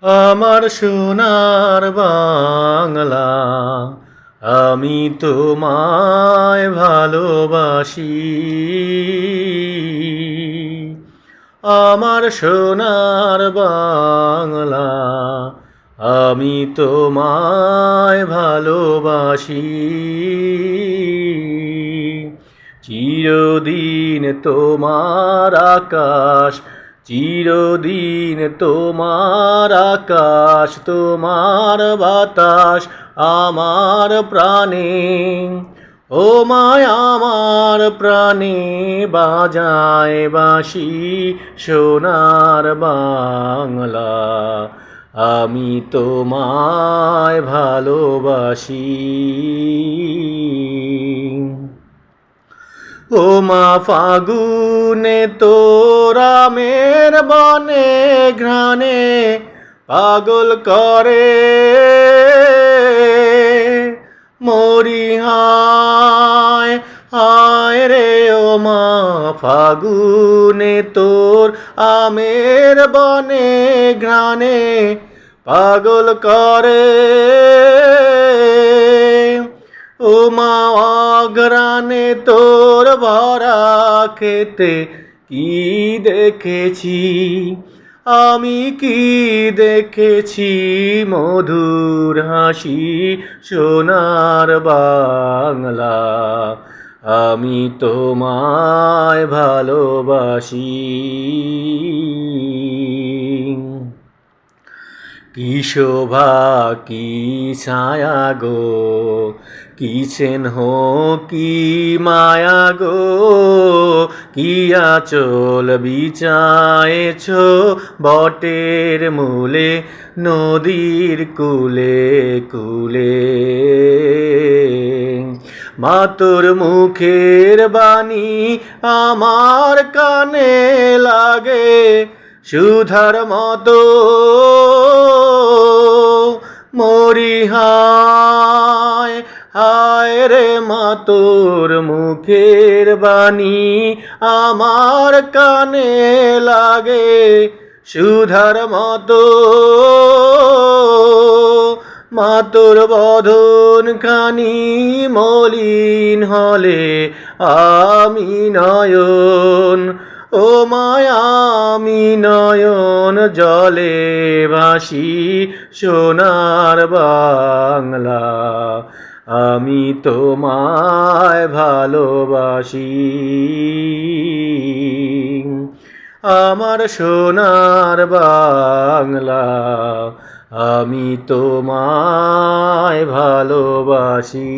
আমার সোনার বাংলা, আমি তোমায় ভালোবাসি। আমার সোনার বাংলা, আমি তোমায় ভালোবাসি। চিরদিন তোমার আকাশ, চিরদিন তোমার আকাশ, তোমার বাতাস আমার প্রাণে। ও মায় আমার প্রাণে বাজায় বাঁশি সোনার বাংলা, আমি তোমায় ভালোবাসি। ও মা ফাগুনে তোরা মের বনে ঘ্রাণে পাগল করে মরি হায় হায় রে। ও মা ফাগুনে তোর আমের বনে ঘ্রাণে পাগল করে। ও মা অঘ্রাণে তোর ভরা খেতে কি দেখেছি, আমি কি দেখেছি মধুর হাসি সোনার বাংলা, আমি তোমায় ভালোবাসি। কি শোভা কি ছায়া গো, কি স্নেহ কি মায়া গো, কি আঁচল বিছায়েছ বটের মূলে নদীর কূলে কূলে। মা তোর মুখের বাণী আমার কানে লাগে সুধার মতো মরি হায় হায় রে। মা তোর মুখের বাণী আমার কানে লাগে সুধার মতো। মা তোর বদন খানি মলিন হলে আমি নয়ন, ও মায়া আমি নয়ন জলে ভাসি সোনার বাংলা, আমি তোমায় ভালোবাসি। আমার সোনার বাংলা, আমি তোমায় ভালোবাসি।